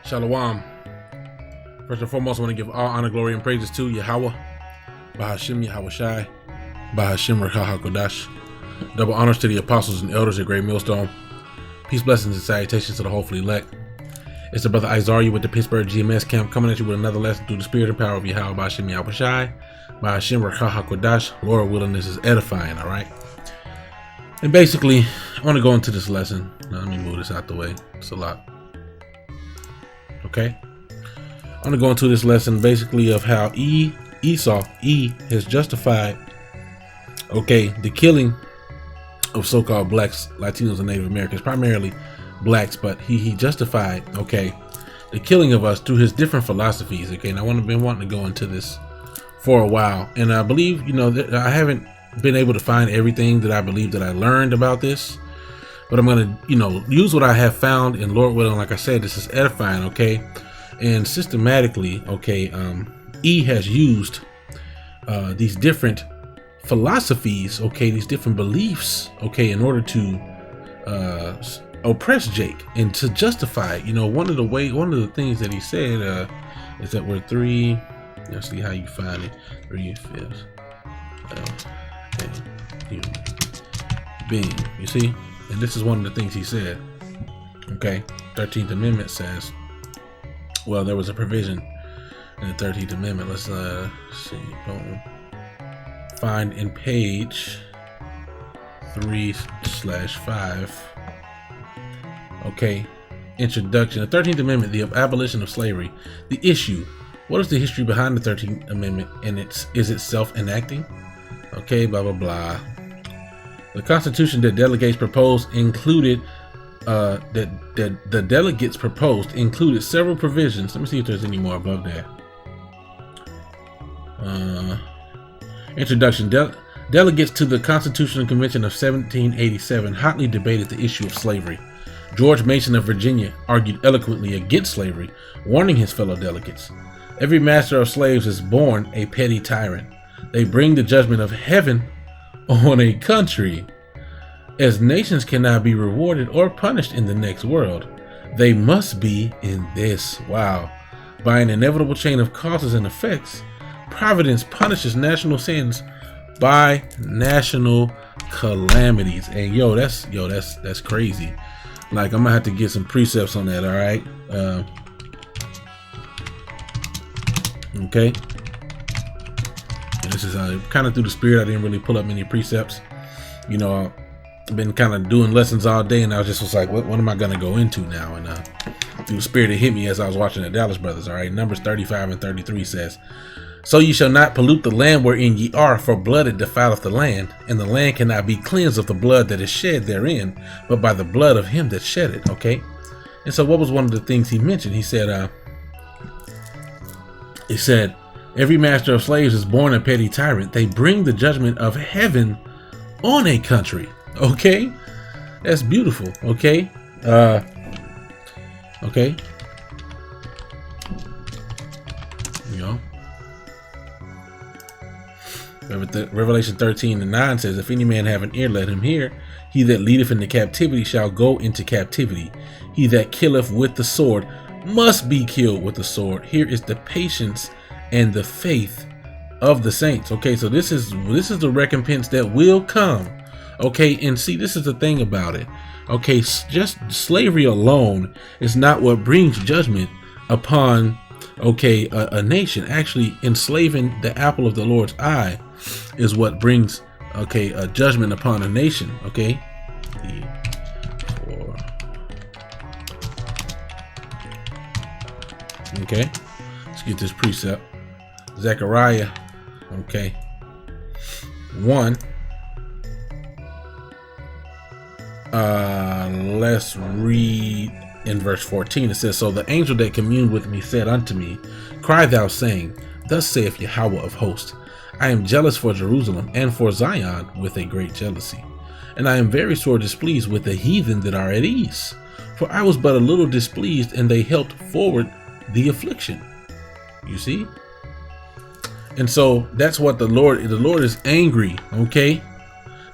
Shalom. First and foremost, I want to give all honor, glory, and praises to Yahweh, Bahashim Yahweh Shai, Bahashim Rakah HaKodash. Double honors to the apostles and elders at Great Millstone. Peace, blessings, and salutations to the hopefully elect. It's the brother Izaria with the Pittsburgh GMS camp coming at you with another lesson through the spirit and power of Yahweh, Bahashim Yahweh Shai, Bahashim Rakah HaKodash. Lord willing, this is edifying, all right? And basically, I want to go into this lesson. Now, let me move this out the way. It's a lot. Okay, I'm gonna go into this lesson basically of how Esau has justified, okay, the killing of so-called blacks, Latinos, and Native Americans, primarily blacks, but he justified, okay, the killing of us through his different philosophies. Okay, and I've been wanting to go into this for a while, and I believe, you know, that I haven't been able to find everything that I believe that I learned about this. But I'm going to, you know, use what I have found, and Lord willing, like I said, this is edifying, okay? And systematically, okay, E has used these different philosophies, okay, these different beliefs, okay, in order to oppress Jake and to justify it. You know, one of the things that he said is that we're three, let's see how you find it, 3/5 being, you see? And this is one of the things he said. Okay, 13th Amendment says, well, there was a provision in the 13th Amendment. Let's see, boom. Find in page 3/5. Okay, introduction. The 13th Amendment, the abolition of slavery. The issue. What is the history behind the 13th Amendment, and is it self-enacting? Okay, blah blah blah. The Constitution that delegates proposed included that the delegates proposed included several provisions. Let me see if there's any more above that. Introduction. Delegates to the Constitutional Convention of 1787 hotly debated the issue of slavery. George Mason of Virginia argued eloquently against slavery, warning his fellow delegates. Every master of slaves is born a petty tyrant. They bring the judgment of heaven on a country. As nations cannot be rewarded or punished in the next world, they must be in this. Wow. By an inevitable chain of causes and effects, providence punishes national sins by national calamities. And that's crazy. Like, I'm gonna have to get some precepts on that, all right? Okay. And this is kind of through the spirit. I didn't really pull up many precepts. You know, I've been kind of doing lessons all day, and I was like, what am I going to go into now? And through the spirit, it hit me as I was watching the Dallas Brothers. All right, Numbers 35 and 33 says, "So ye shall not pollute the land wherein ye are, for blood it defileth the land, and the land cannot be cleansed of the blood that is shed therein, but by the blood of him that shed it." Okay, and so what was one of the things he mentioned? He said, every master of slaves is born a petty tyrant. They bring the judgment of heaven on a country. Okay, that's beautiful. Okay, okay, you know, Revelation 13:9 says, "If any man have an ear, let him hear. He that leadeth into captivity shall go into captivity. He that killeth with the sword must be killed with the sword. Here is the patience and the faith of the saints." Okay, so this is the recompense that will come. Okay, and see, this is the thing about it. Okay, just slavery alone is not what brings judgment upon, okay, a nation. Actually, enslaving the apple of the Lord's eye is what brings, okay, a judgment upon a nation. Okay, okay, let's get this precept. Zechariah, okay, 1. Let's read in verse 14. It says, "So the angel that communed with me said unto me, Cry thou, saying, Thus saith Yahweh of hosts, I am jealous for Jerusalem and for Zion with a great jealousy. And I am very sore displeased with the heathen that are at ease. For I was but a little displeased, and they helped forward the affliction." You see? And so that's what the Lord is angry, okay?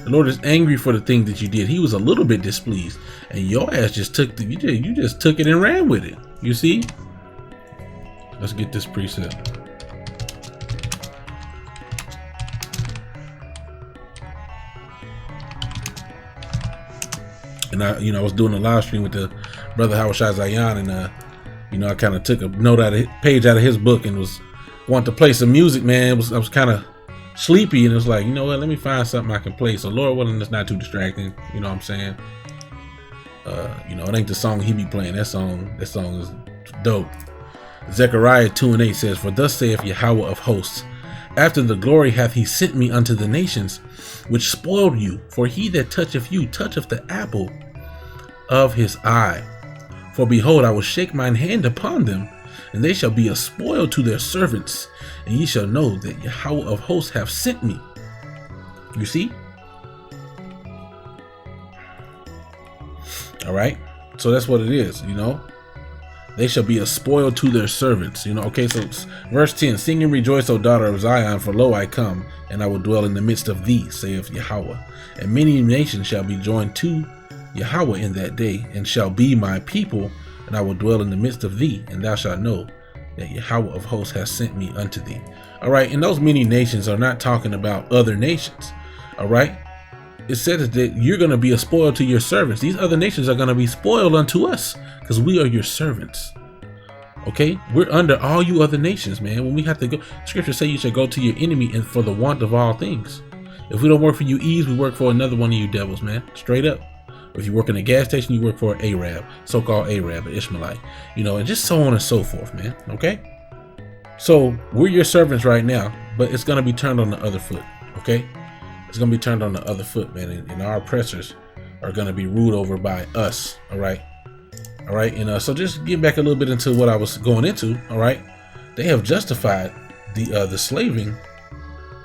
The Lord is angry for the thing that you did. He was a little bit displeased, and your ass just took you just took it and ran with it. You see? Let's get this precept. And I was doing a live stream with the brother Howard Shah Zion, and I kind of took a page out of his book and was wanting to play some music, man. I was kind of sleepy, and it was like, you know what, let me find something I can play. So Lord willing, it's not too distracting. You know what I'm saying? It ain't the song he be playing. That song is dope. Zechariah 2:8 says, "For thus saith Yahweh of hosts, after the glory hath he sent me unto the nations, which spoiled you. For he that toucheth you toucheth the apple of his eye. For behold, I will shake mine hand upon them, and they shall be a spoil to their servants, and ye shall know that Yahweh of hosts hath sent me." You see? All right. So that's what it is, They shall be a spoil to their servants, Okay, so verse 10, "Sing and rejoice, O daughter of Zion, for lo, I come, and I will dwell in the midst of thee, saith Yahweh. And many nations shall be joined to Yahweh in that day, and shall be my people, and I will dwell in the midst of thee, and thou shalt know that Yahweh of hosts has sent me unto thee." All right, and those many nations are not talking about other nations. All right, it says that you're going to be a spoil to your servants. These other nations are going to be spoiled unto us because we are your servants. Okay, we're under all you other nations, man. When we have to go, scripture say you should go to your enemy and for the want of all things. If we don't work for you Eves, we work for another one of you devils, man. Straight up. If you work in a gas station, you work for an Arab, so-called Arab, an Ishmaelite, and just so on and so forth, man. Okay, so we're your servants right now, but it's going to be turned on the other foot. Okay, it's going to be turned on the other foot, man, and our oppressors are going to be ruled over by us. All right, and so just get back a little bit into what I was going into. All right, they have justified the slaving,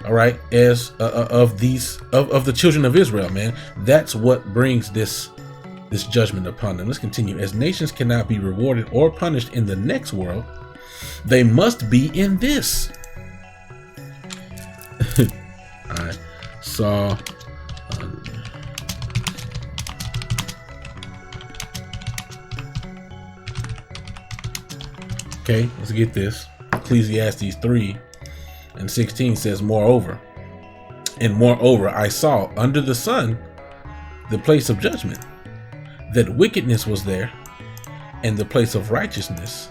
all right, as of the children of Israel, man. That's what brings this judgment upon them. Let's continue. "As nations cannot be rewarded or punished in the next world, they must be in this." I saw. Okay, let's get this. Ecclesiastes 3:16 says, moreover, I saw under the sun the place of judgment, that wickedness was there, and the place of righteousness,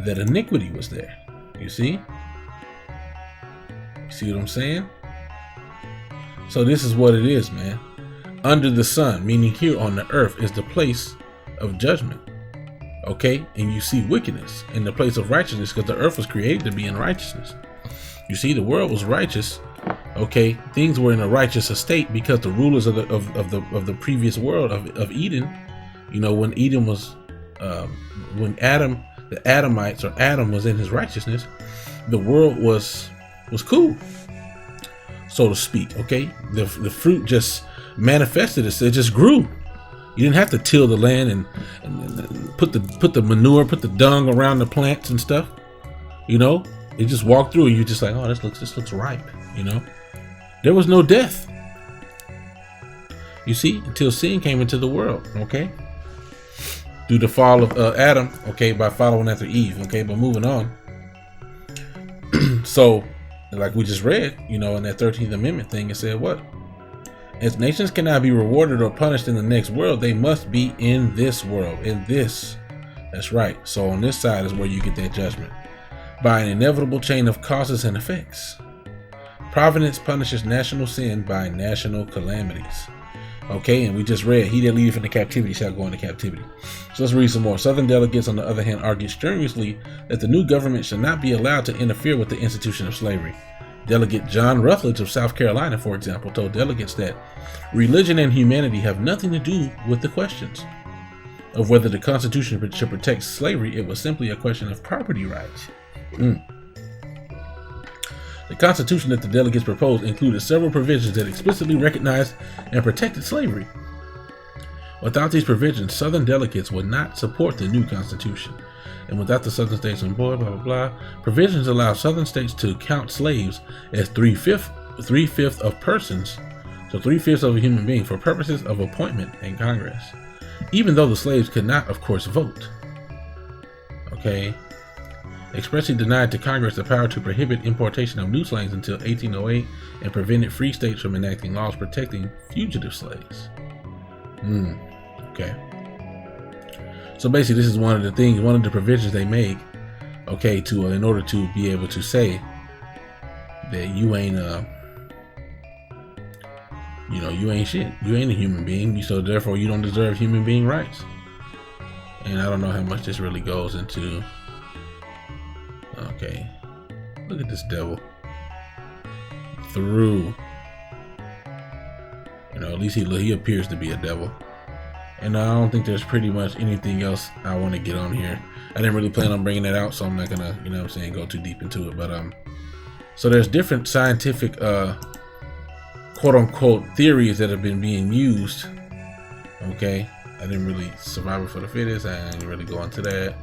that iniquity was there." You see? You see what I'm saying? So this is what it is, man. Under the sun, meaning here on the earth, is the place of judgment. Okay, and you see wickedness in the place of righteousness, because the earth was created to be in righteousness. You see, the world was righteous. Okay, things were in a righteous estate because the rulers of the previous world of Eden, when Eden was, when Adam, the Adamites or Adam was in his righteousness, the world was cool, so to speak. Okay, the fruit just manifested itself. It just grew. You didn't have to till the land and put the manure, put the dung around the plants and stuff. It just walked through and you're just like, oh, this looks ripe. There was no death. You see, until sin came into the world. Okay, through the fall of Adam. Okay, by following after Eve. Okay, but moving on. So, like we just read, in that 13th Amendment thing, it said what? As nations cannot be rewarded or punished in the next world, they must be in this world. In this. That's right. So on this side is where you get that judgment. By an inevitable chain of causes and effects. Providence punishes national sin by national calamities. Okay, and we just read, he that leadeth into captivity shall go into captivity. So let's read some more. Southern delegates, on the other hand, argued strenuously that the new government should not be allowed to interfere with the institution of slavery. Delegate John Rutledge of South Carolina, for example, told delegates that religion and humanity have nothing to do with the questions of whether the Constitution should protect slavery. It was simply a question of property rights. The Constitution that the delegates proposed included several provisions that explicitly recognized and protected slavery. Without these provisions, Southern delegates would not support the new Constitution. And without the Southern states on board, blah, blah, blah, provisions allow Southern states to count slaves as three-fifths of persons So 3/5 of a human being for purposes of appointment in Congress, even though the slaves could not, of course, vote. Okay. Expressly denied to Congress the power to prohibit importation of new slaves until 1808 and prevented free states from enacting laws protecting fugitive slaves. Okay. So basically, this is one of the things, one of the provisions they make, okay, to in order to be able to say that you ain't you ain't shit, you ain't a human being, so therefore you don't deserve human being rights. And I don't know how much this really goes into. Okay, look at this devil. Through, at least he appears to be a devil. And I don't think there's pretty much anything else I want to get on here. I didn't really plan on bringing that out, so I'm not gonna, go too deep into it. But so there's different scientific quote unquote theories that have been being used. Okay, I didn't really survival for the fittest. I didn't really go into that.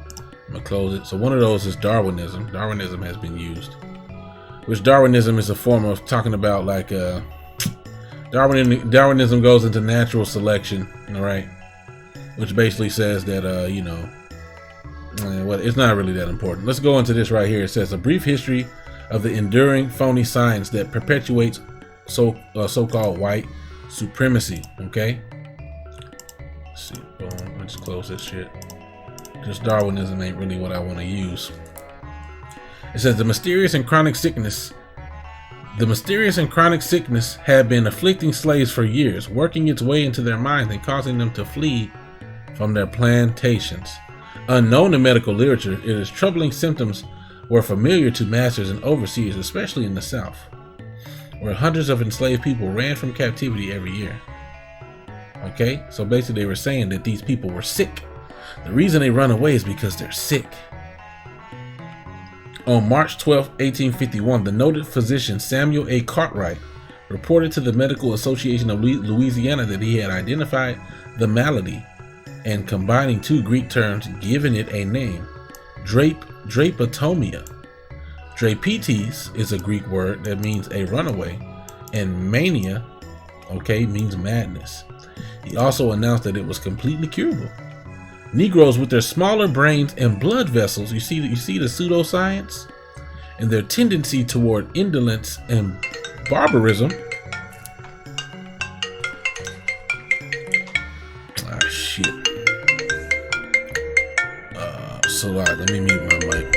I'm gonna close it. So one of those is Darwinism. Darwinism has been used, which Darwinism is a form of talking about like Darwinism goes into natural selection, all right, which basically says that it's not really that important. Let's go into this right here. It says a brief history of the enduring phony science that perpetuates so-called white supremacy. Okay, let's see. Boom. Let's close this shit. Just Darwinism ain't really what I want to use. It says the mysterious and chronic sickness had been afflicting slaves for years, working its way into their minds and causing them to flee from their plantations. Unknown in medical literature, it is troubling symptoms were familiar to masters and overseers, especially in the South, where hundreds of enslaved people ran from captivity every year. Okay, so basically they were saying that these people were sick. The reason they run away is because they're sick. On March 12, 1851, the noted physician Samuel A. Cartwright reported to the Medical Association of Louisiana that he had identified the malady and combining two Greek terms, given it a name, drapetomia. Drapetes is a Greek word that means a runaway, and mania, okay, means madness. He also announced that it was completely curable. Negroes with their smaller brains and blood vessels, you see the pseudoscience, and their tendency toward indolence and barbarism. Ah, shit. So let me mute my mic.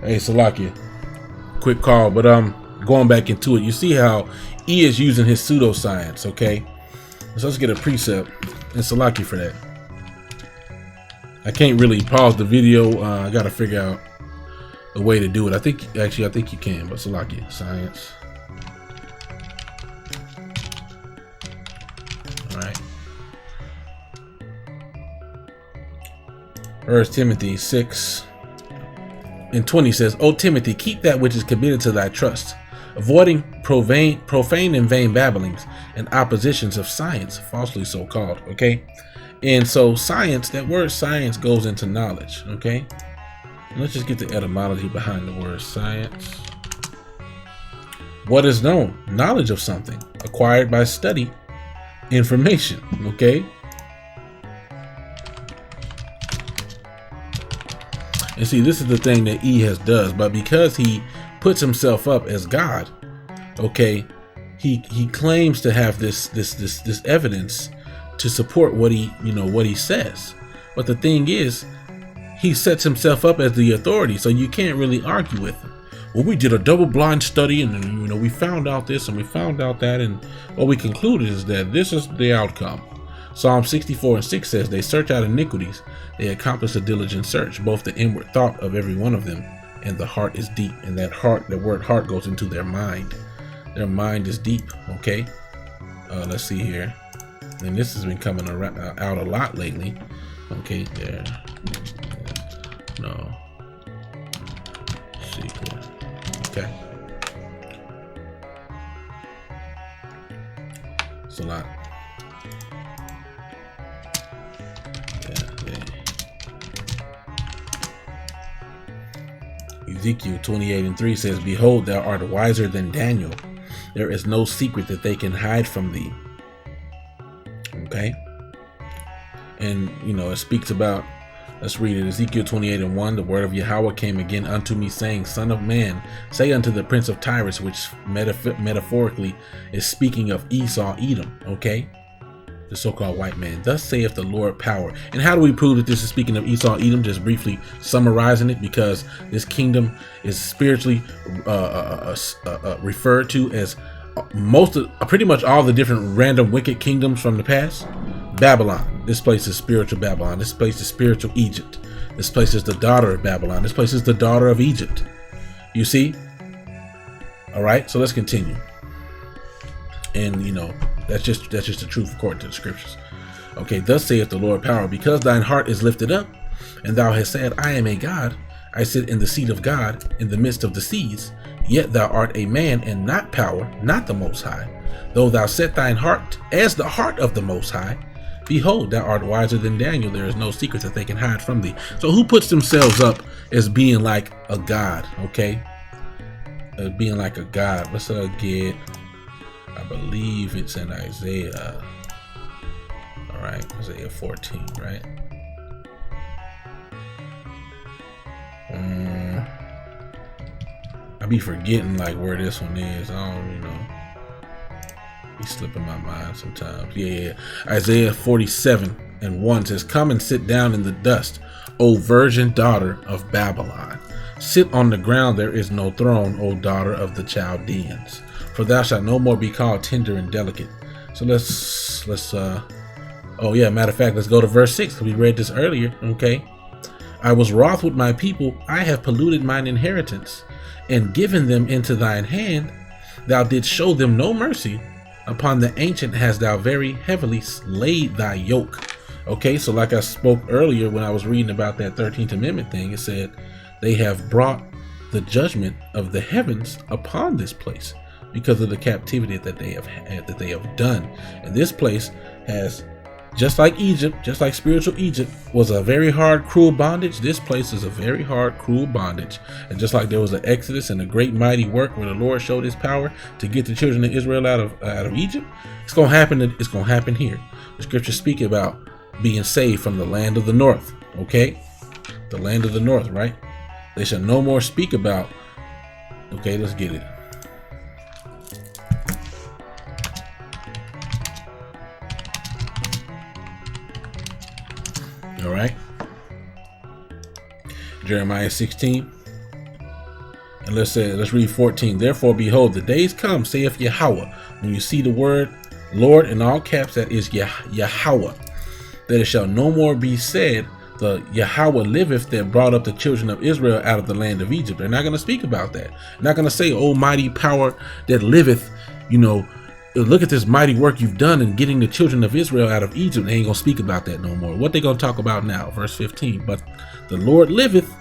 Hey, Salakia, quick call, but going back into it, you see how E is using his pseudoscience, okay? So let's get a precept, and Salakia for that. I can't really pause the video. I gotta figure out a way to do it. I think you can, but Salakia, science. All right. 1 Timothy 6:20 says, O Timothy, keep that which is committed to thy trust, avoiding profane and vain babblings and oppositions of science, falsely so called. Okay, and so science, that word science goes into knowledge. Okay, and let's just get the etymology behind the word science. What is known? Knowledge of something acquired by study, information. Okay. And see, this is the thing that E does, but because he puts himself up as God, okay, he claims to have this evidence to support what he says. But the thing is, he sets himself up as the authority, so you can't really argue with him. well, we did a double-blind study, and we found out this and we found out that, and what we concluded is that this is the outcome. Psalm 64:6 says, they search out iniquities, they accomplish a diligent search, both the inward thought of every one of them, and the heart is deep. And that heart, the word heart, goes into their mind. Their mind is deep. Okay, let's see here, and this has been coming out a lot lately. Okay, there. No. Let's see here. Okay. It's a lot. Ezekiel 28:3 says, behold, thou art wiser than Daniel. There is no secret that they can hide from thee. Okay. And, it speaks about, let's read it. Ezekiel 28:1, the word of Yahweh came again unto me, saying, Son of man, say unto the prince of Tyrus, which metaphorically is speaking of Esau, Edom. Okay. The so-called white man. Thus saith the Lord power. And how do we prove that this is speaking of Esau, Edom? Just briefly summarizing it, because this kingdom is spiritually referred to as pretty much all the different random wicked kingdoms from the past. Babylon. This place is spiritual Babylon. This place is spiritual Egypt. This place is the daughter of Babylon. This place is the daughter of Egypt. You see? All right. So let's continue. And that's just the truth according to the scriptures. Okay, thus saith the Lord power, because thine heart is lifted up, and thou hast said, I am a God, I sit in the seat of God in the midst of the seas, yet thou art a man and not power, not the Most High. Though thou set thine heart as the heart of the Most High, behold, thou art wiser than Daniel. There is no secret that they can hide from thee. So who puts themselves up as being like a God? Okay, being like a God. Let's get. I believe it's in Isaiah. All right, Isaiah 14, right? I be forgetting like where this one is. I don't, be slipping my mind sometimes. Yeah. Isaiah 47:1 says, come and sit down in the dust, O virgin daughter of Babylon. Sit on the ground, there is no throne, O daughter of the Chaldeans. For thou shalt no more be called tender and delicate. So let's matter of fact, let's go to verse 6. We read this earlier. Okay. I was wroth with my people. I have polluted mine inheritance and given them into thine hand. Thou didst show them no mercy. Upon the ancient hast thou very heavily laid thy yoke. Okay. So like I spoke earlier when I was reading about that 13th Amendment thing, it said they have brought the judgment of the heavens upon this place, because of the captivity that they have done. And this place has, just like Egypt, just like spiritual Egypt was a very hard, cruel bondage, this place is a very hard, cruel bondage. And just like there was an Exodus and a great mighty work where the Lord showed his power to get the children of Israel out of Egypt, it's gonna happen. It's gonna happen here. The scriptures speak about being saved from the land of the north. Okay, the land of the north, right? They shall no more speak about. Okay, let's get it. All right. Jeremiah 16. And let's read 14. Therefore, behold, the days come, saith Yahweh, when you see the word Lord in all caps, that is Yahweh, that it shall no more be said, the Yahweh liveth that brought up the children of Israel out of the land of Egypt. They're not going to speak about that. They're not going to say, almighty power that liveth, look at this mighty work you've done in getting the children of Israel out of Egypt. They ain't gonna speak about that no more. What they gonna talk about now? Verse 15. But the Lord liveth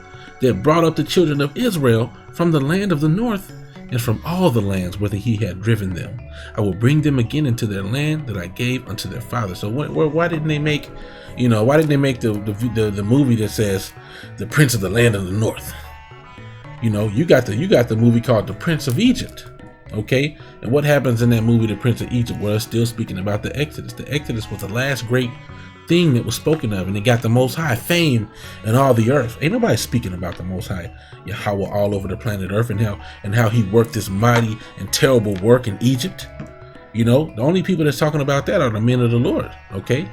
that brought up the children of Israel from the land of the north and from all the lands whither he had driven them. I will bring them again into their land that I gave unto their fathers. So why didn't they make, why didn't they make the movie that says the Prince of the Land of the North? You got the movie called The Prince of Egypt. Okay, and what happens in that movie, The Prince of Egypt? Well, it's still speaking about the Exodus. The Exodus was the last great thing that was spoken of, and it got the Most High fame in all the earth. Ain't nobody speaking about the Most High Yahweh all over the planet Earth, and how he worked this mighty and terrible work in Egypt. The only people that's talking about that are the men of the Lord. Okay,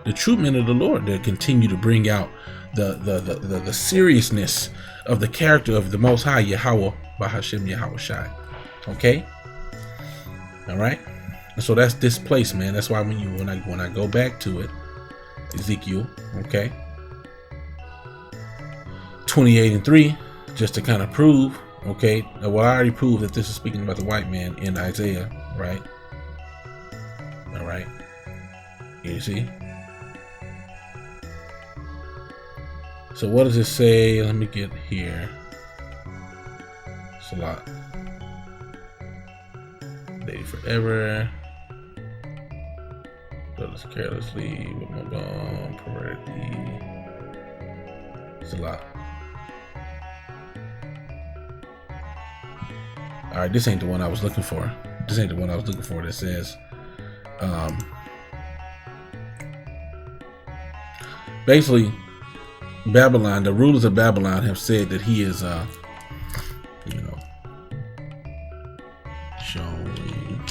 the true men of the Lord that continue to bring out the seriousness of the character of the Most High Yahweh Bahashem Yahweh Shai. Okay. All right. And so that's this place, man. That's why when I go back to it, Ezekiel, okay, 28:3, just to kind of prove, okay, well, I already proved that this is speaking about the white man in Isaiah, right? All right. You see. So what does it say? Let me get here. It's a lot. Day forever. Does carelessly with my bone, pervertedly. It's a lot. All right, this ain't the one I was looking for. This ain't the one I was looking for that says, basically, Babylon, the rulers of Babylon have said that he is, you know, showing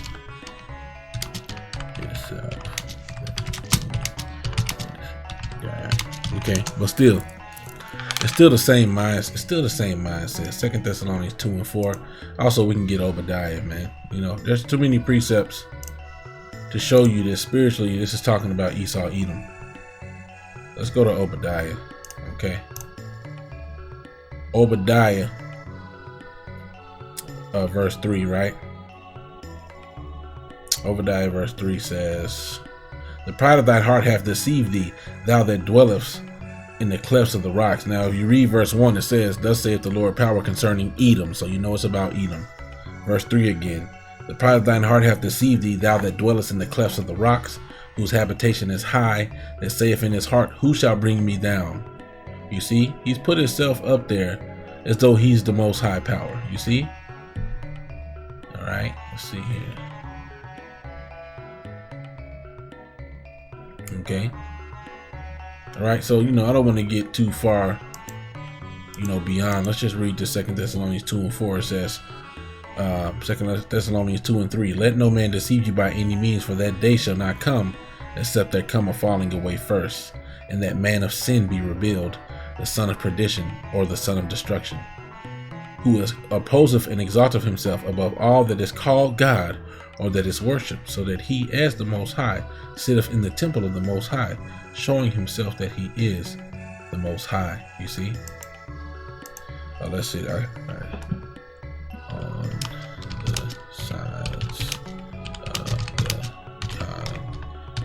himself. Okay, but still, it's still the same mindset. It's still the same mindset. 2 Thessalonians 2:4. Also, we can get Obadiah, man. You know, there's too many precepts to show you that spiritually, this is talking about Esau, Edom. Let's go to Obadiah. Okay. Obadiah, verse 3, right? Obadiah, verse 3 says, "The pride of thy heart hath deceived thee, thou that dwellest in the clefts of the rocks." Now, if you read verse 1, it says, "Thus saith the Lord power concerning Edom." So you know it's about Edom. Verse 3 again, "The pride of thine heart hath deceived thee, thou that dwellest in the clefts of the rocks, whose habitation is high, that saith in his heart, who shall bring me down?" You see, he's put himself up there as though he's the most high power. You see? All right, let's see here. Okay. All right, so, you know, I don't want to get too far, you know, beyond. Let's just read the 2 Thessalonians 2:4. It says, 2 Thessalonians 2:3, "Let no man deceive you by any means, for that day shall not come, except there come a falling away first, and that man of sin be revealed, the son of perdition, or the son of destruction, who opposeth and exalteth himself above all that is called God, or that is worshipped, so that he, as the Most High, sitteth in the temple of the Most High, showing himself that he is the Most High." You see? Let's see. On the sides of the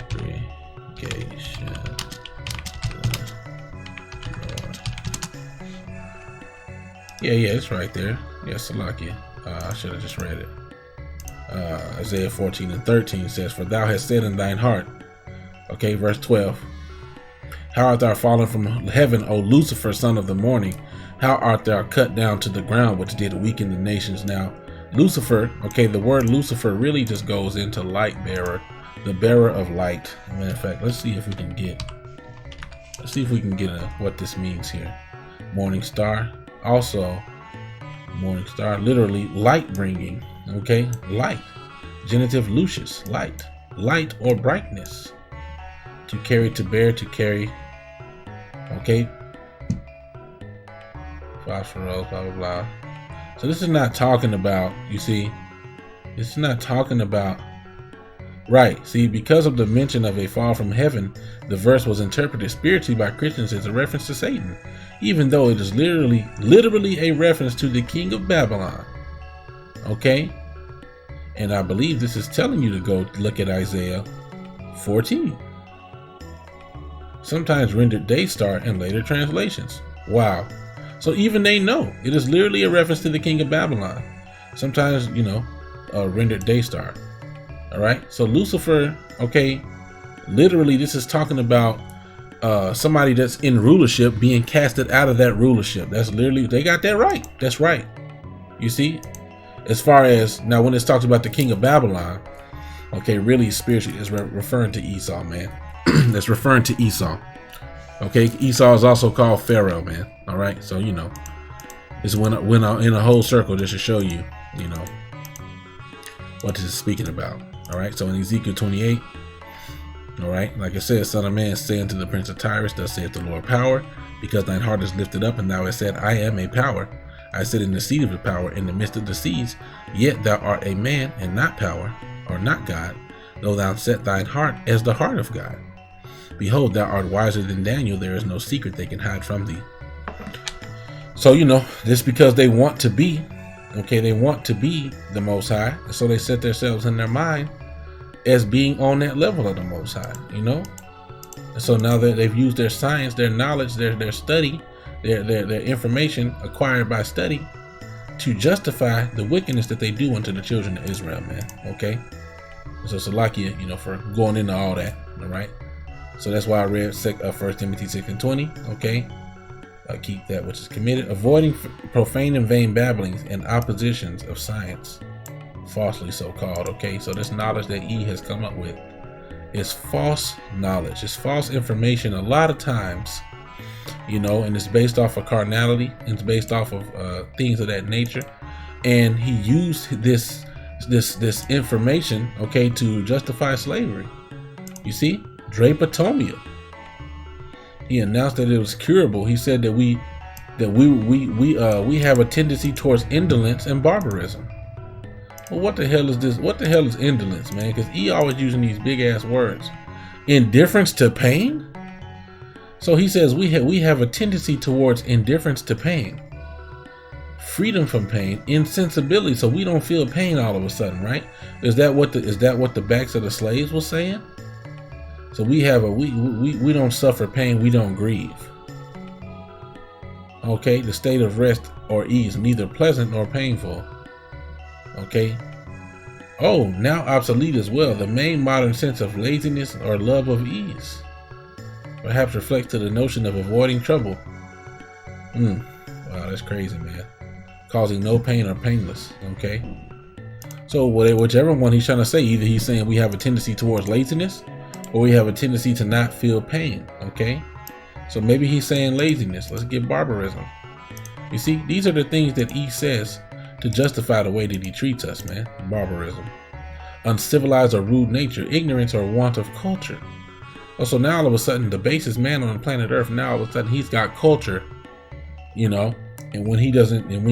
congregation, yeah, it's right there. Yeah, Salakia. I should have just read it. Isaiah 14:13 says, "For thou hast said in thine heart," okay, verse 12, "How art thou fallen from heaven, O Lucifer, son of the morning? How art thou cut down to the ground, which did weaken the nations?" Now, Lucifer, okay, the word Lucifer really just goes into light bearer, the bearer of light. As a matter of fact, let's see if we can get what this means here. Morning star, also morning star, literally light bringing. Okay, light, genitive Lucius, light or brightness, to carry, to bear, to carry. Okay, phosphorus, blah blah blah. So this is not talking about, you see, this is not talking about, right? See, because of the mention of a fall from heaven, the verse was interpreted spiritually by Christians as a reference to Satan, even though it is literally a reference to the king of Babylon. Okay, and I believe this is telling you to go look at Isaiah 14, sometimes rendered day star in later translations. Wow. So even they know it is literally a reference to the king of Babylon, sometimes, you know, rendered day star. All right, so Lucifer, okay, literally this is talking about somebody that's in rulership being casted out of that rulership. That's literally, they got that right. That's right. You see, as far as now, when it's talks about the king of Babylon, okay, really spiritually is referring to Esau, man. That's referring to Esau. Okay, Esau is also called Pharaoh, man. All right, so you know, this went in a whole circle just to show you, you know, what this is speaking about. All right, so in Ezekiel 28, All right, like it says, Son of Man, say unto the Prince of Tyrus, thus saith the Lord Power, because thine heart is lifted up, and thou hast said, I am a power. I sit in the seat of the power in the midst of the seas. Yet thou art a man, and not power, or not God, though thou set thine heart as the heart of God. Behold, thou art wiser than Daniel. There is no secret they can hide from thee. So, just because they want to be, they want to be the Most High, and so they set themselves in their mind as being on that level of the Most High, And so now that they've used their science, their knowledge, their study, their information acquired by study to justify the wickedness that they do unto the children of Israel, man. Okay? So Salakia, for going into all that, all right? So that's why I read 1 Timothy 6:20, okay? Keep that which is committed, avoiding profane and vain babblings and oppositions of science, falsely so called, okay? So this knowledge that E has come up with is false knowledge. It's false information a lot of times, and it's based off of carnality. It's based off of things of that nature. And he used this information, okay, to justify slavery. You see, drapetomia. He announced that it was curable. He said that we have a tendency towards indolence and barbarism. Well, what the hell is this? What the hell is indolence, man? Because he always using these big ass words. Indifference to pain. So he says we have a tendency towards indifference to pain, freedom from pain, insensibility. So we don't feel pain all of a sudden, right? Is that what the backs of the slaves was saying? So we don't suffer pain, we don't grieve. Okay, the state of rest or ease, neither pleasant nor painful. Okay. Oh, now obsolete as well. The main modern sense of laziness or love of ease perhaps reflects to the notion of avoiding trouble. Wow, that's crazy, man. Causing no pain or painless. Okay. So whichever one he's trying to say, either he's saying we have a tendency towards laziness, or we have a tendency to not feel pain. Okay. So maybe he's saying laziness. Let's get barbarism. You see, these are the things that he says to justify the way that he treats us, man. Barbarism, uncivilized or rude nature, ignorance or want of culture. Oh, so now all of a sudden the basest man on planet Earth, now all of a sudden he's got culture, and when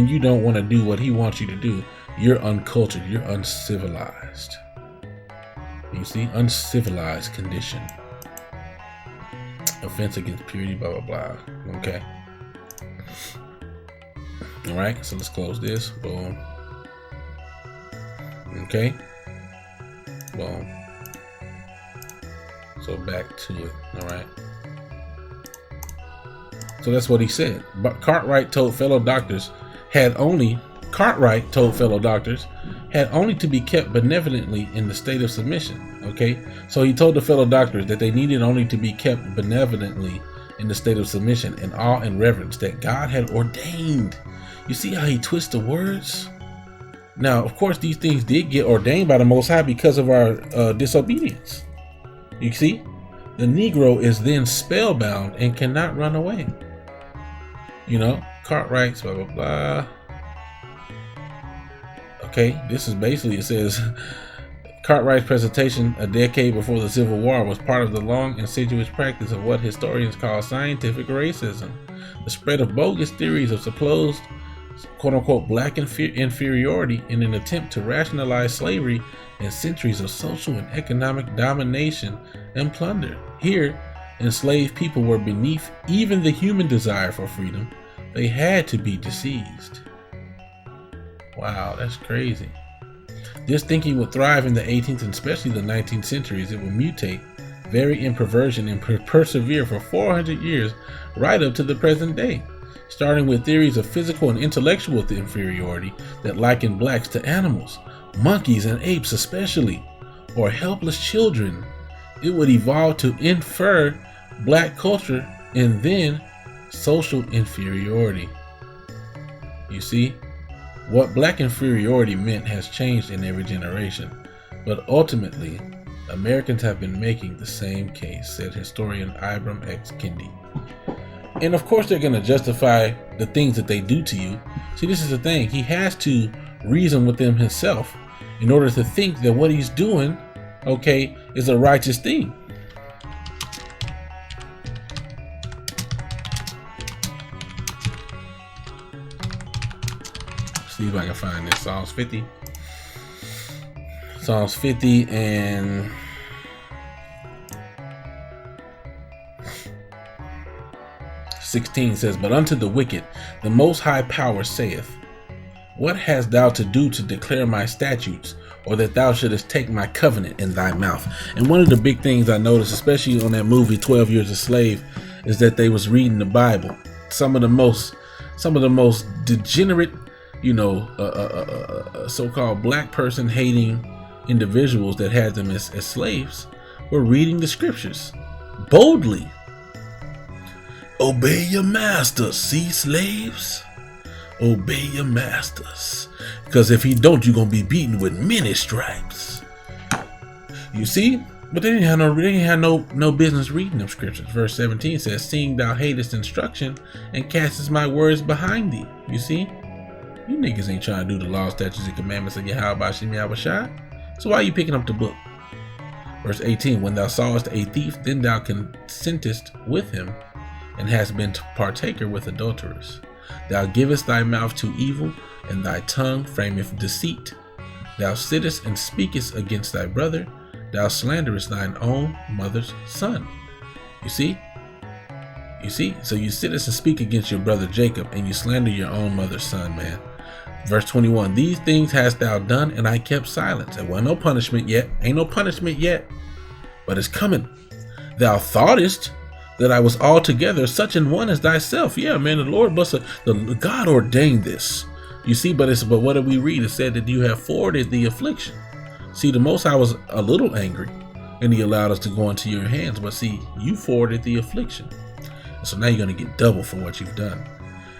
you don't want to do what he wants you to do, you're uncultured, you're uncivilized. You see, uncivilized condition. Offense against purity, blah, blah, blah. Okay. All right, so let's close this. Boom. Okay. Boom. So back to it. All right. So that's what he said. But Cartwright told fellow doctors had only to be kept benevolently in the state of submission. Okay. So he told the fellow doctors that they needed only to be kept benevolently in the state of submission and awe and reverence that God had ordained. You see how he twists the words? Now, of course, these things did get ordained by the Most High because of our disobedience. You see, the Negro is then spellbound and cannot run away. Cartwright's blah, blah, blah. Okay, this is basically, it says, Cartwright's presentation a decade before the Civil War was part of the long insidious practice of what historians call scientific racism, the spread of bogus theories of supposed quote-unquote black inferiority in an attempt to rationalize slavery and centuries of social and economic domination and plunder. Here, enslaved people were beneath even the human desire for freedom. They had to be deceased. Wow, that's crazy. This thinking would thrive in the 18th and especially the 19th centuries. It would mutate, vary in perversion, and persevere for 400 years right up to the present day, starting with theories of physical and intellectual inferiority that liken blacks to animals, monkeys and apes especially, or helpless children. It would evolve to infer black culture and then social inferiority. You see, what black inferiority meant has changed in every generation, but ultimately, Americans have been making the same case, said historian Ibram X. Kendi. And of course they're going to justify the things that they do to you. See, this is the thing. He has to reason with them himself in order to think that what he's doing, okay, is a righteous thing. see if I can find this. Psalms 50. Psalms 50 and 16 says, "But unto the wicked the Most High Power saith, What hast thou to do to declare my statutes, or that thou shouldest take my covenant in thy mouth?" And one of the big things I noticed, especially on that movie 12 Years a Slave, is that they was reading the Bible. Some of the most degenerate, so-called black person hating individuals that had them as slaves were reading the scriptures boldly. "Obey your masters, see slaves? Obey your masters, because if you don't, you're gonna be beaten with many stripes." You see, but they didn't have no business reading them scriptures. Verse 17 says, "Seeing thou hatest instruction and castest my words behind thee." You see, you niggas ain't trying to do the law, statutes, and commandments of Yahweh Shem Yahushua. So why are you picking up the book? Verse 18, "When thou sawest a thief, then thou consentest with him, and hast been partaker with adulterers. Thou givest thy mouth to evil, and thy tongue frameth deceit. Thou sittest and speakest against thy brother. Thou slanderest thine own mother's son." You see? So you sittest and speak against your brother Jacob, and you slander your own mother's son, man. Verse 21, "These things hast thou done, and I kept silence." There wasn't no punishment yet. Ain't no punishment yet, but it's coming. "Thou thoughtest that I was altogether such an one as thyself." Yeah, man, the Lord God ordained this. You see, but what did we read? It said that you have forwarded the affliction. See, the Most High was a little angry, and he allowed us to go into your hands. But see, you forwarded the affliction. So now you're going to get double for what you've done.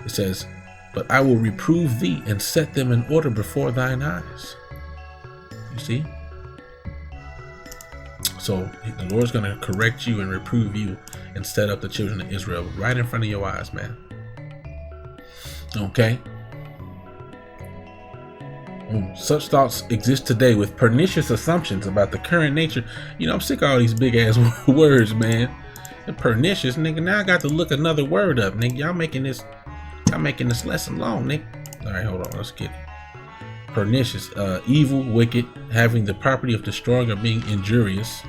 It says, "But I will reprove thee and set them in order before thine eyes." You see? So the Lord's going to correct you and reprove you and set up the children of Israel right in front of your eyes, man. Okay? Such thoughts exist today with pernicious assumptions about the current nature. I'm sick of all these big ass words, man. And pernicious, nigga. Now I got to look another word up, nigga. Y'all making this lesson long, nigga. All right, hold on. Let's get it. Pernicious, evil, wicked, having the property of destroying or being injurious.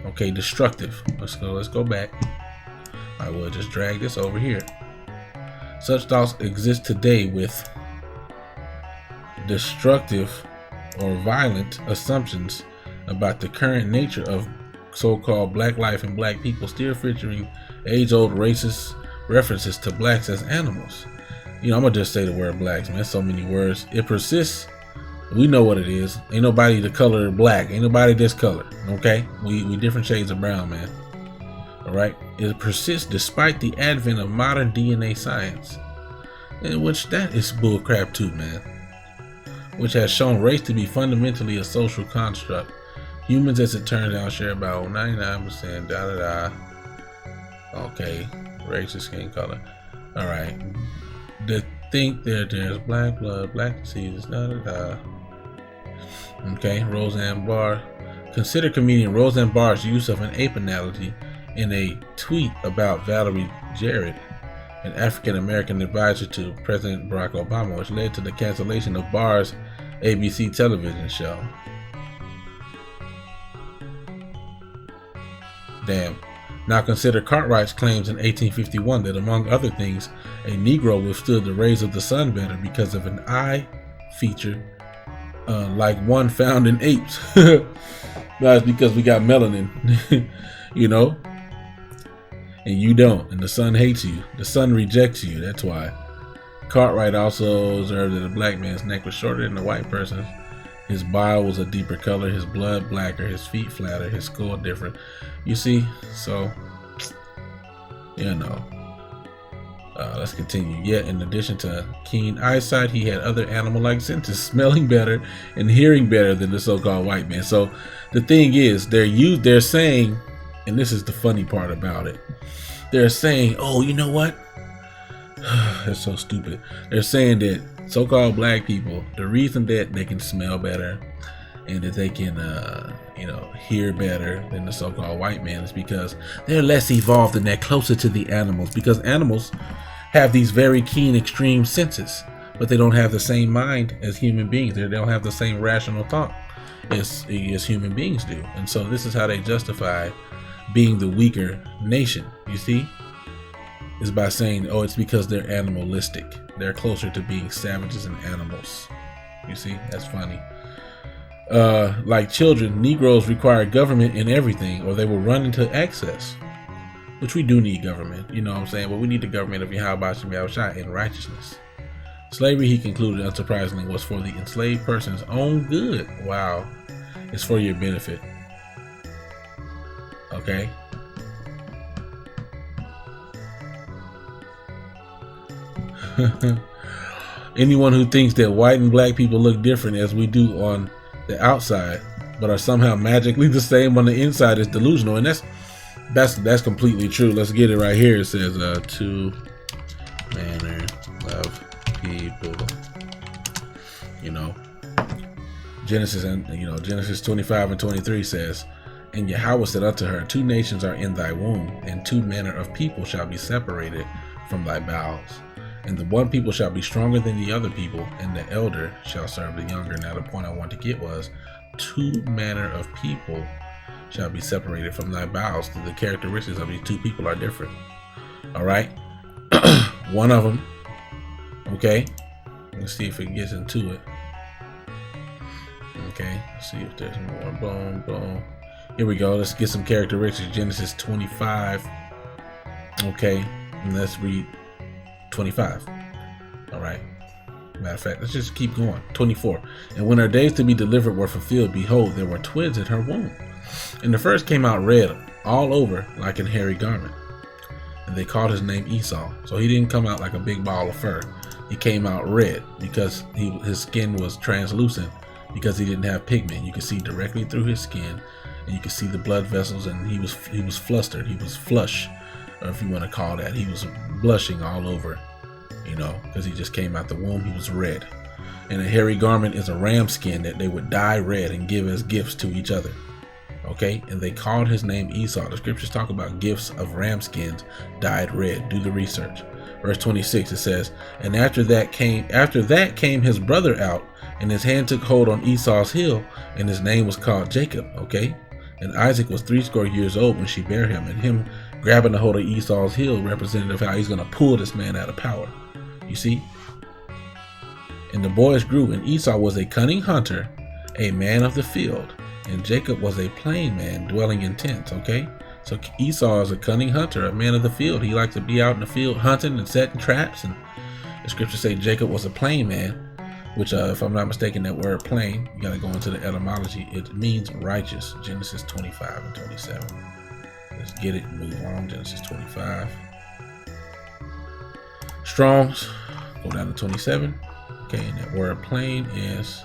Okay, destructive. Let's go back. I will just drag this over here. Such thoughts exist today with destructive or violent assumptions about the current nature of so-called black life and black people, still featuring age-old racist references to blacks as animals. I'm gonna just say the word blacks, man. So many words. It persists. We know what it is. Ain't nobody the color black. Ain't nobody this color. Okay? We different shades of brown, man. Alright? It persists despite the advent of modern DNA science. In which that is bullcrap too, man. Which has shown race to be fundamentally a social construct. Humans, as it turns out, share about 99% Okay, race is skin color. Alright. They think there's black blood, black diseases, Okay, Roseanne Barr. Consider comedian Roseanne Barr's use of an ape analogy in a tweet about Valerie Jarrett, an African American advisor to President Barack Obama, which led to the cancellation of Barr's ABC television show. Damn. Now consider Cartwright's claims in 1851 that, among other things, a Negro withstood the rays of the sun better because of an eye feature like one found in apes. That's because we got melanin, and you don't, and the sun hates you. The sun rejects you. That's why. Cartwright also observed that a black man's neck was shorter than a white person's. His bile was a deeper color, his blood blacker, his feet flatter, his skull different. You see, so let's continue. Yet, in addition to keen eyesight, he had other animal-like senses, smelling better and hearing better than the so-called white man. So the thing is, they're saying, and this is the funny part about it, they're saying, oh, you know what? It's so stupid. They're saying that so-called black people, the reason that they can smell better and that they can, hear better than the so-called white man is because they're less evolved and they're closer to the animals. Because animals have these very keen, extreme senses. but they don't have the same mind as human beings. They don't have the same rational thought as human beings do. And so this is how they justify being the weaker nation. You see, is by saying, oh, it's because they're animalistic. They're closer to being savages and animals. You see, that's funny. Like children, Negroes require government in everything, or they will run into excess. Which we do need government, you know what I'm saying? But we need the government of Yahweh Shem Yahushua in righteousness. Slavery, he concluded, unsurprisingly, was for the enslaved person's own good. Wow. It's for your benefit. Okay? Anyone who thinks that white and black people look different as we do on the outside, but are somehow magically the same on the inside is delusional. And that's completely true. Let's get it right here. It says two manner of people. You know, Genesis 25 and 23 says, and Yahweh said unto her, two nations are in thy womb, and two manner of people shall be separated from thy bowels. And the one people shall be stronger than the other people, and the elder shall serve the younger. Now the point I want to get was, two manner of people shall be separated from thy bowels. The characteristics of these two people are different. All right. One of them. Okay. Let's see if it gets into it. Okay. Let's see if there's more. Boom, boom. Here we go. Let's get some characteristics. Genesis 25. Okay. And let's read 25. All right. Matter of fact, let's just keep going. 24. And when her days to be delivered were fulfilled, behold, there were twins in her womb. And the first came out red all over like an hairy garment. And they called his name Esau. So he didn't come out like a big ball of fur. He came out red because his skin was translucent, because he didn't have pigment. You could see directly through his skin, and you could see the blood vessels, and he was flustered. He was flush, or if you want to call that. He was blushing all over, you know, because he just came out the womb. He was red. And a hairy garment is a ram skin that they would dye red and give as gifts to each other. Okay, and they called his name Esau. The scriptures talk about gifts of ram skins dyed red. Do the research. Verse 26, it says, and after that came his brother out, and his hand took hold on Esau's heel, and his name was called Jacob. Okay, and Isaac was 80 years old when she bare him, and him grabbing a hold of Esau's heel represented of how he's going to pull this man out of power. You see? And the boys grew, and Esau was a cunning hunter, a man of the field, and Jacob was a plain man dwelling in tents. Okay, so Esau is a cunning hunter, a man of the field. He liked to be out in the field hunting and setting traps. And the scriptures say Jacob was a plain man, which if I'm not mistaken, that word plain, you got to go into the etymology. It means righteous. Genesis 25 and 27. Let's get it and move on. Genesis 25. Strong's, go down to 27. Okay, and that word plain is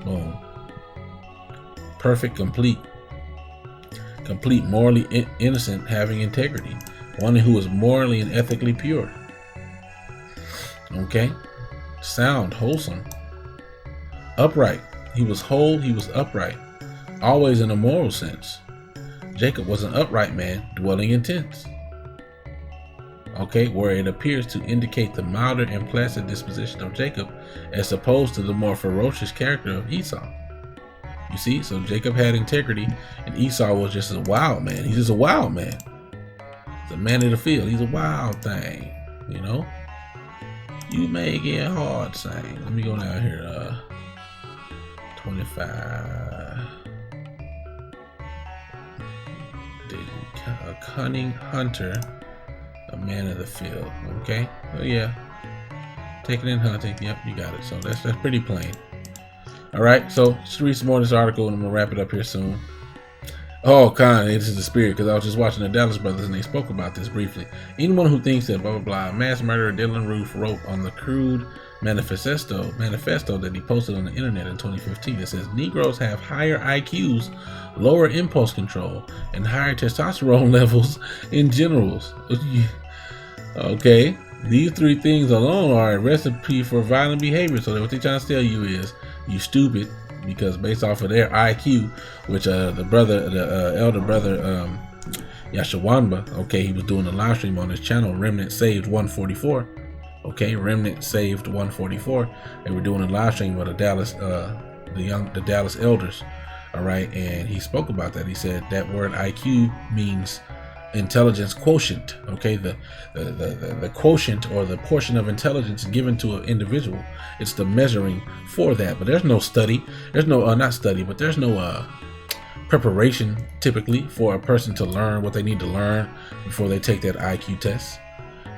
boom. Perfect, complete, morally innocent, having integrity, one who is morally and ethically pure. Okay, sound, wholesome, upright. He was whole, he was upright, always in a moral sense. Jacob was an upright man dwelling in tents. Okay, where it appears to indicate the milder and placid disposition of Jacob as opposed to the more ferocious character of Esau. You see, so Jacob had integrity, and Esau was just a wild man. He's just a wild man. He's a man of the field. He's a wild thing, you know. You make it hard, saying. Let me go down here. 25. A cunning hunter, a man of the field. Okay. Oh yeah. Taking in hunting. Yep, you got it. So that's pretty plain. All right, so let's read some more of this article, and I'm gonna wrap it up here soon. Oh, Khan, this is the spirit, because I was just watching the Dallas Brothers, and they spoke about this briefly. Anyone who thinks that blah blah blah, mass murderer Dylan Roof wrote on the crude manifesto that he posted on the internet in 2015. It says Negroes have higher IQs, lower impulse control, and higher testosterone levels in generals. Okay, these three things alone are a recipe for violent behavior. So what they're trying to tell you is, you stupid, because based off of their IQ, which the elder brother Yashawamba, okay, he was doing a live stream on his channel, Remnant Saved 144. Okay, Remnant Saved 144. They were doing a live stream of the Dallas Dallas elders. All right, and he spoke about that. He said that word IQ means intelligence quotient. Okay, the quotient, or the portion of intelligence given to an individual. It's the measuring for that. But there's no study. There's no not study, but there's no preparation typically for a person to learn what they need to learn before they take that IQ test.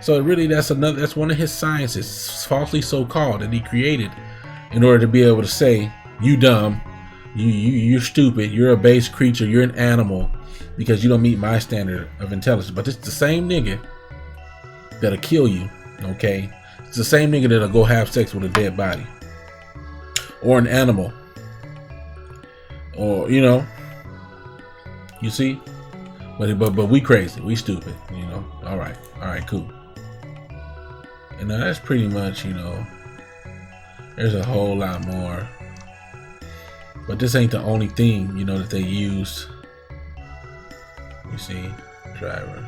So really, that's one of his sciences, falsely so called, that he created in order to be able to say, you dumb, you're stupid, you're a base creature, you're an animal because you don't meet my standard of intelligence. But it's the same nigga that'll kill you. Okay, it's the same nigga that'll go have sex with a dead body or an animal, or you see. But we crazy, we stupid, all right, cool. And that's pretty much, there's a whole lot more, but this ain't the only thing, that they use. You see, driver.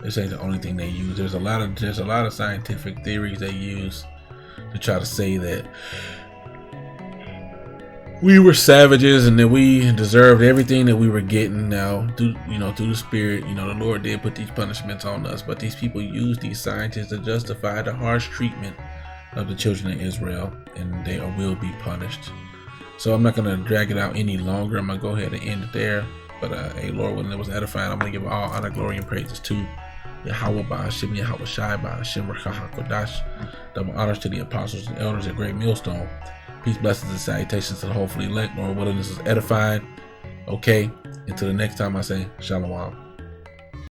This ain't the only thing they use. There's a lot of scientific theories they use to try to say that we were savages and that we deserved everything that we were getting. Now, through the Spirit, the Lord did put these punishments on us, but these people use these scientists to justify the harsh treatment of the children of Israel, and they will be punished. So I'm not going to drag it out any longer. I'm going to go ahead and end it there. But hey, Lord, when it was edifying, I'm going to give all honor, glory, and praises to Yahweh Ba'ashim, Yahweh Shai Ba'ashim, Rakaha Kodash. Double honors to the apostles and elders at Great Millstone. Peace, blessings, and salutations to the hopefully elect. Lord willing, this is edifying. Okay, until the next time, I say Shalom.